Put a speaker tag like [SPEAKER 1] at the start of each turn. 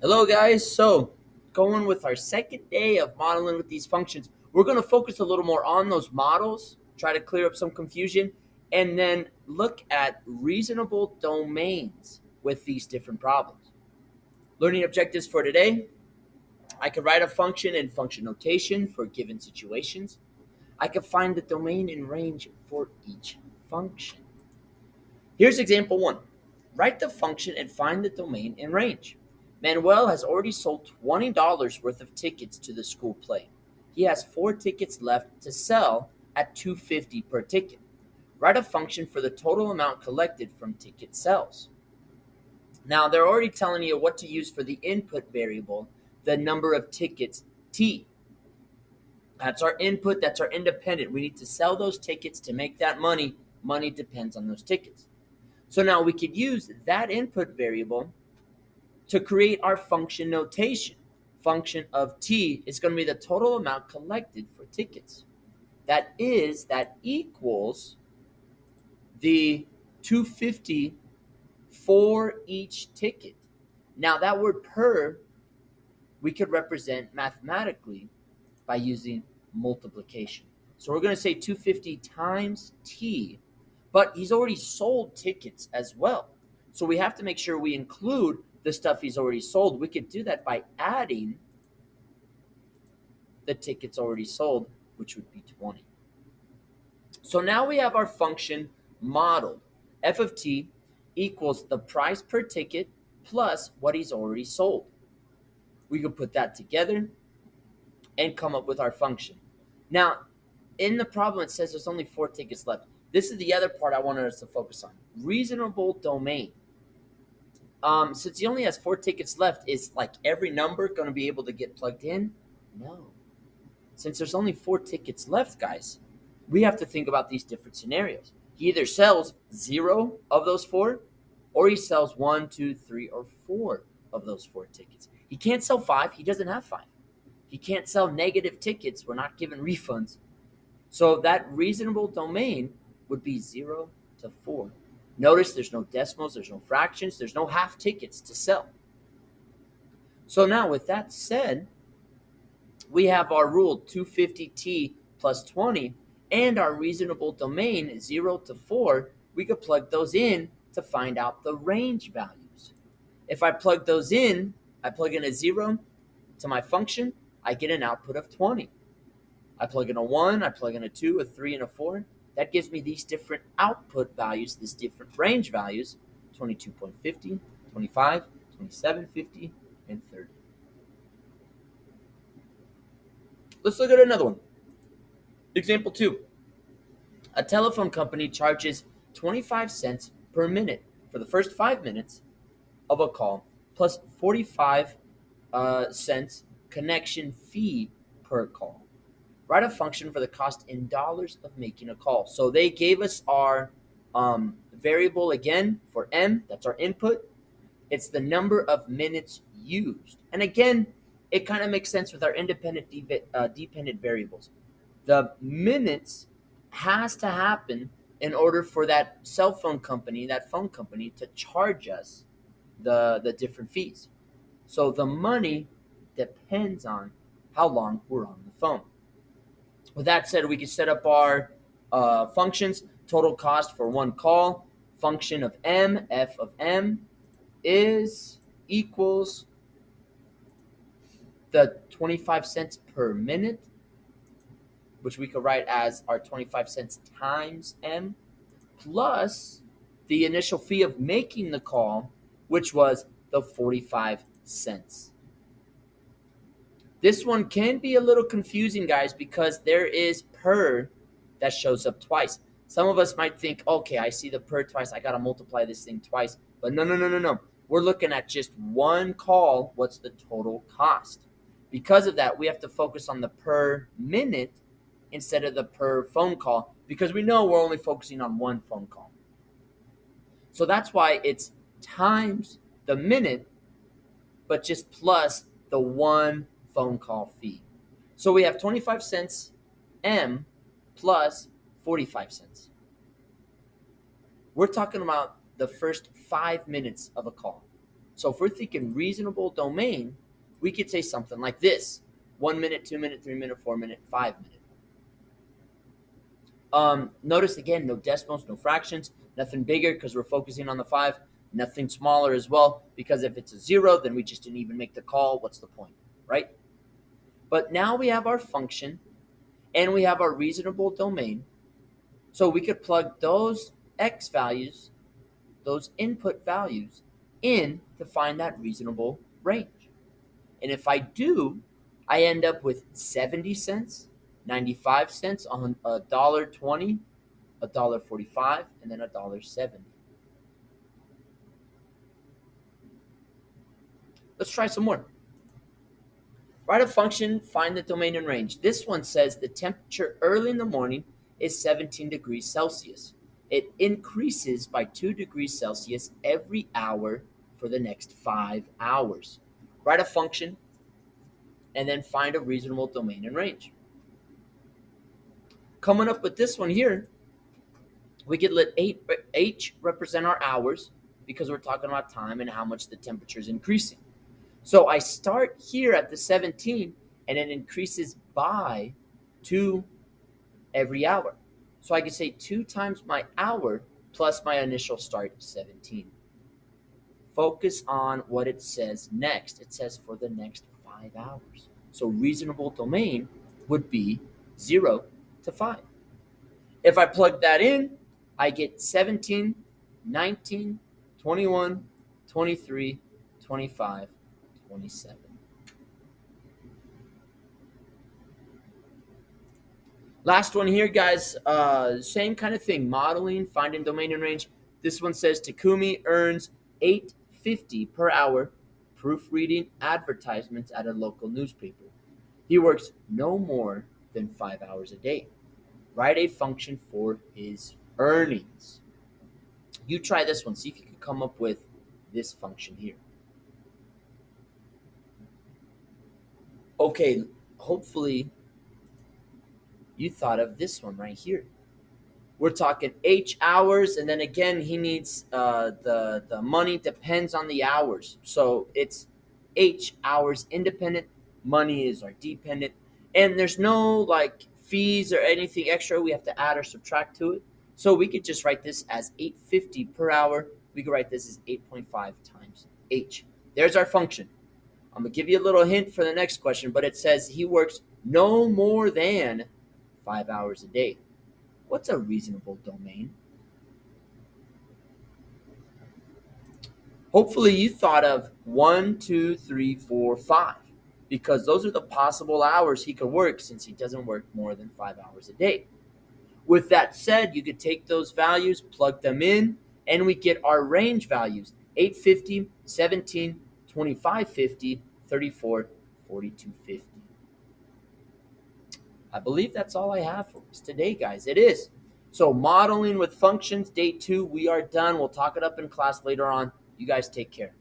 [SPEAKER 1] Hello guys, so going with our second day of modeling with these functions, we're going to focus a little more on those models, try to clear up some confusion, and then look at reasonable domains with these different problems. Learning objectives for today, I could write a function in function notation for given situations. I could find the domain and range for each function. Here's example one. Write the function and find the domain and range. Manuel has already sold $20 worth of tickets to the school play. He has 4 tickets left to sell at $2.50 per ticket. Write a function for the total amount collected from ticket sales. Now, they're already telling you what to use for the input variable, the number of tickets, T. That's our input, that's our independent. We need to sell those tickets to make that money. Money depends on those tickets. So now we could use that input variable to create our function notation. Function of t is going to be the total amount collected for tickets. That equals the 250 for each ticket. Now that word per we could represent mathematically by using multiplication. So we're going to say 250 times t, but he's already sold tickets as well. So we have to make sure we include the stuff he's already sold. We could do that by adding the tickets already sold, which would be 20. So now we have our function modeled. F of t equals the price per ticket plus what he's already sold. We could put that together and come up with our function. Now, in the problem, it says there's only 4 tickets left. This is the other part I wanted us to focus on. Reasonable domain. Since he only has 4 tickets left, is like every number going to be able to get plugged in? No. Since there's only 4 tickets left, guys, we have to think about these different scenarios. He either sells 0 of those 4, or he sells 1, 2, 3, or 4 of those 4 tickets. He can't sell 5. He doesn't have 5. He can't sell negative tickets. We're not giving refunds. So that reasonable domain would be 0 to 4. Notice there's no decimals, there's no fractions, there's no half tickets to sell. So now with that said, we have our rule 250t plus 20 and our reasonable domain 0 to 4. We could plug those in to find out the range values. If I plug those in, I plug in a 0 to my function, I get an output of 20. I plug in a 1, I plug in a 2, a 3, and a 4. That gives me these different output values, these different range values, 22.50, 25, 27.50, and 30. Let's look at another one. Example 2. A telephone company charges 25 cents per minute for the first 5 minutes of a call, plus 45 cents connection fee per call. Write a function for the cost in dollars of making a call. So they gave us our variable again for m, that's our input. It's the number of minutes used. And again, it kind of makes sense with our independent dependent variables. The minutes has to happen in order for that cell phone company, that phone company, to charge us the different fees. So the money depends on how long we're on the phone. With that said, we can set up our functions. Total cost for one call. Function of m, f of m, is equals the 25 cents per minute, which we could write as our 25 cents times m, plus the initial fee of making the call, which was the 45 cents. This one can be a little confusing, guys, because there is per that shows up twice. Some of us might think, okay, I see the per twice. I got to multiply this thing twice. But no. We're looking at just one call. What's the total cost? Because of that, we have to focus on the per minute instead of the per phone call, because we know we're only focusing on one phone call. So that's why it's times the minute, but just plus the one phone call fee. So we have 25 cents M plus 45 cents. We're talking about the first 5 minutes of a call. So if we're thinking reasonable domain, we could say something like this: 1 minute, 2 minute, 3 minute, 4 minute, 5 minute. Notice again, no decimals, no fractions, nothing bigger because we're focusing on the 5, nothing smaller as well, because if it's a 0, then we just didn't even make the call. What's the point, right? But now we have our function and we have our reasonable domain. So we could plug those x values, those input values, in to find that reasonable range. And if I do, I end up with 70 cents, 95 cents, on $1.20, $1.45, and then $1.70. Let's try some more. Write a function, find the domain and range. This one says the temperature early in the morning is 17 degrees Celsius. It increases by 2 degrees Celsius every hour for the next 5 hours. Write a function and then find a reasonable domain and range. Coming up with this one here, we could let H represent our hours because we're talking about time and how much the temperature is increasing. So I start here at the 17 and it increases by 2 every hour. So I could say 2 times my hour plus my initial start 17. Focus on what it says next. It says for the next 5 hours. So reasonable domain would be 0 to 5. If I plug that in, I get 17, 19, 21, 23, 25, 27. Last one here, guys. Same kind of thing. Modeling, finding domain and range. This one says Takumi earns $8.50 per hour proofreading advertisements at a local newspaper. He works no more than 5 hours a day. Write a function for his earnings. You try this one. See if you can come up with this function here. Okay, hopefully you thought of this one right here. We're talking H hours, and then again, he needs the money depends on the hours. So it's H hours independent, money is our dependent, and there's no like fees or anything extra we have to add or subtract to it. So we could just write this as 850 per hour. We could write this as 8.5 times H. There's our function. I'm going to give you a little hint for the next question, but it says he works no more than 5 hours a day. What's a reasonable domain? Hopefully you thought of 1, 2, 3, 4, 5, because those are the possible hours he could work since he doesn't work more than 5 hours a day. With that said, you could take those values, plug them in, and we get our range values: 850, 17, 2550, 34, 4250. I believe that's all I have for us today, guys. It is. So modeling with functions, day 2, we are done. We'll talk it up in class later on. You guys take care.